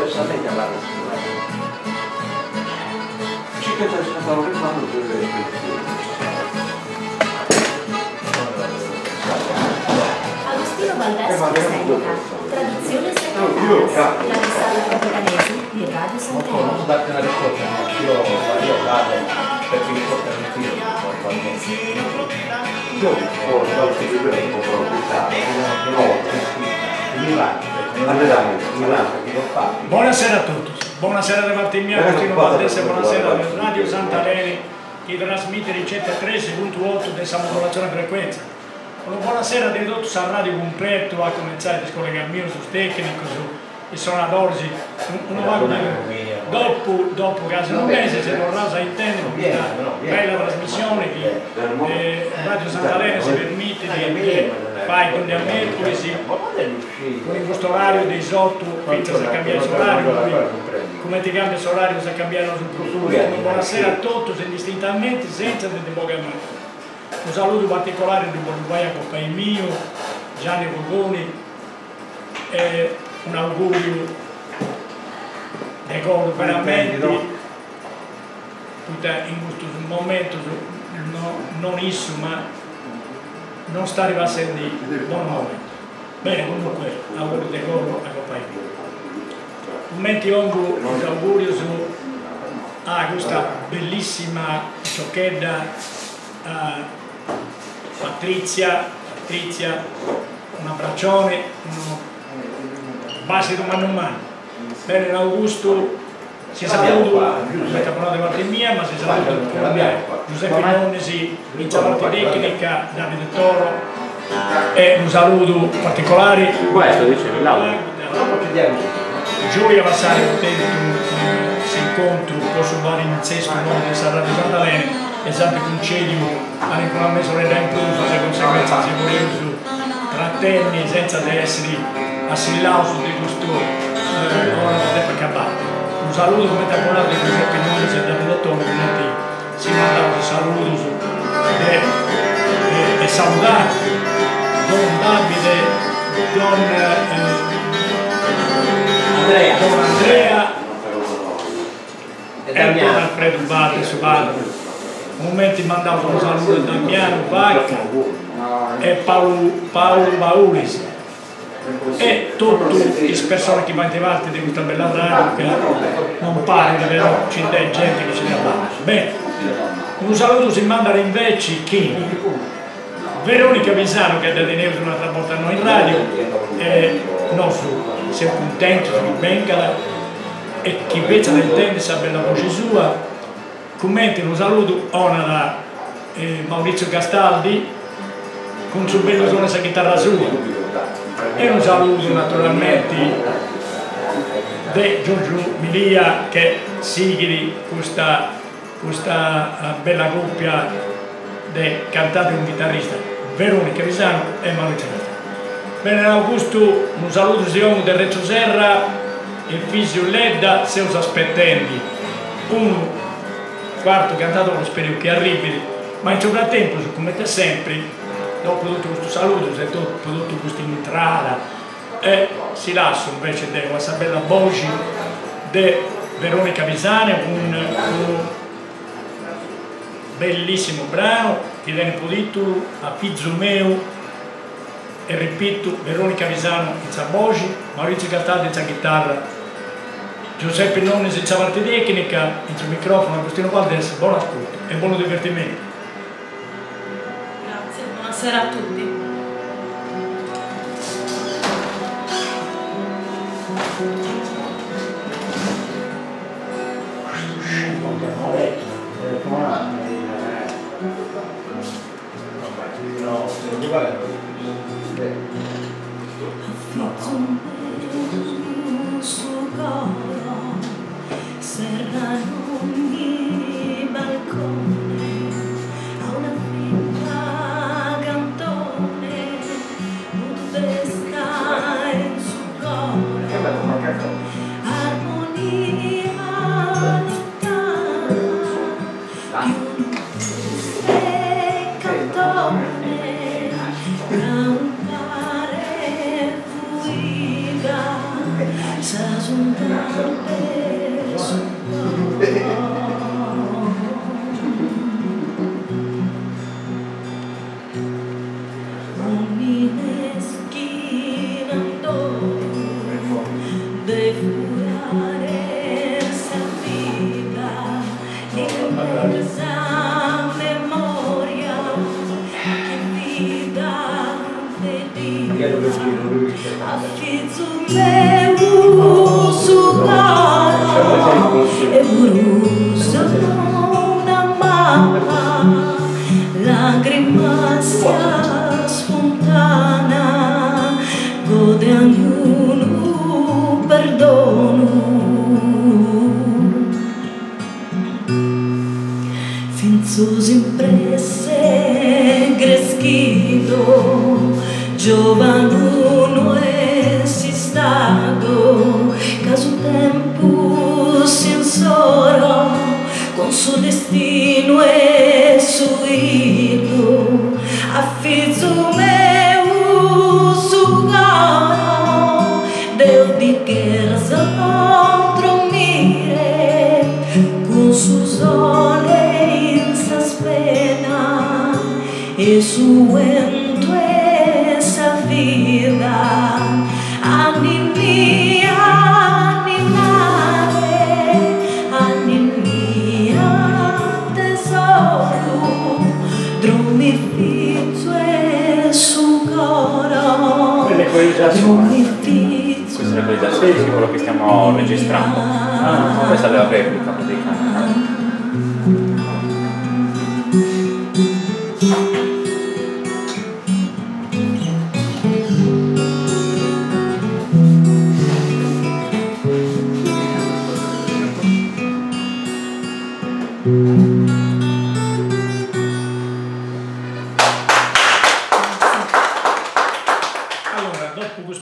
espressamente alla ci che c'è stato reclamato delle Agostino Valdés presenta Tradizione Secretaria, la risale capodanesi di Radio Sant'Elena. Non darti una risposta, io vado perché mi porta il tiro, io ho dato il libro di proprietà, buonasera a tutti, buonasera da Martimiano, Agostino Valdés, buonasera a Radio Sant'Elena che trasmette il 103.8 della modulazione frequenza. Una buonasera a tutti a Radio completo, a cominciare a scollegarmi su tecnico, su suonatori, dopo quasi un mese se non rasa intende questa bella trasmissione di Radio Sant'Elena si permette di fare con gli mercoledì con questo orario dei 8 pensa a cambiare l'orario, come ti cambia l'orario se cambiano sul futuro. Buonasera a tutti indistintamente senza demogamento. Un saluto particolare di Bolivia Coppai mio, Gianni Borgoni e un augurio di gol veramente in questo momento non isso ma non sta arrivando a essere di buon momento. Bene, comunque augurio di gol a Coppai mio. Momenti ongo un augurio su questa bellissima ciocchetta Patrizia, un abbraccione, base di mano a mano. Bene, Augusto, si saluta, mette a parola di parte mia, ma si saluta con Giuseppe Nonesi, in parte tecnica, Davide Toro, e un saluto particolare. Questo dicevi, Giulia Vassari, si incontro con sul bar in sesto nome di Radio Sant'Elena. Esatto concedio anche con la mia sorella incluso, se conseguenza si voleva su trattenni senza essere assillauso di questo ora da acabare. Un saluto come ti ha parlato di Giuseppe Nonesi e Davide Toro, quindi si mandava un saluto e salutare Don Davide, Don Andrea e Don Alfredo Bate su Padre. Momenti mandavo un saluto a Damiano Vacca e Paolo Baulis e tutte le persone che vanno avanti di questa bella radio che non pare di avere gente che ce ne parla. Bene, un saluto si manda invece che Veronica Visano che ha dato un'altra volta a noi in radio e noi siamo contenti di Bengala e chi invece intende sa bella voce sua. Commenti un saluto da Maurizio Castaldi con suo bello suono sa chitarra sua e un saluto naturalmente di Giorgio Milia che sigli questa bella coppia di cantante e un chitarrista Veronica Visano e Maurizio Castaldi. Bene Augusto, un saluto siamo del Reggio Serra, il figlio Ledda, se us aspettandi un quarto cantato con spero che arrivi, ma in frattempo, come te sempre, dopo tutto questo saluto, se dopo tutta questa entrata, si lascia invece di questa bella voce di Veronica Visane, un bellissimo brano che viene prodotto a Pizzumeo e ripeto, Veronica Visano in sa voce, Maurizio Castaldi in sa chitarra, Giuseppe Nonesi in parte tecnica, il suo microfono, Agostino Valdés, buon ascolto e buon divertimento. Grazie, buonasera a tutti. Serrano ogni balcone a una fitta cantone, un festa in suo cuore. Lacrima sia spontanea, gode ognuno perdono. Finzos impresse greschido, giovanuno esistado, caso tempo sincero, con su destino e su ido, affido meu sugano, Deu di che dormire, con su sole in saspena, e su vento essa vida, anni questa è l'equalizzazione di quello che stiamo registrando. Questa è la replica praticamente.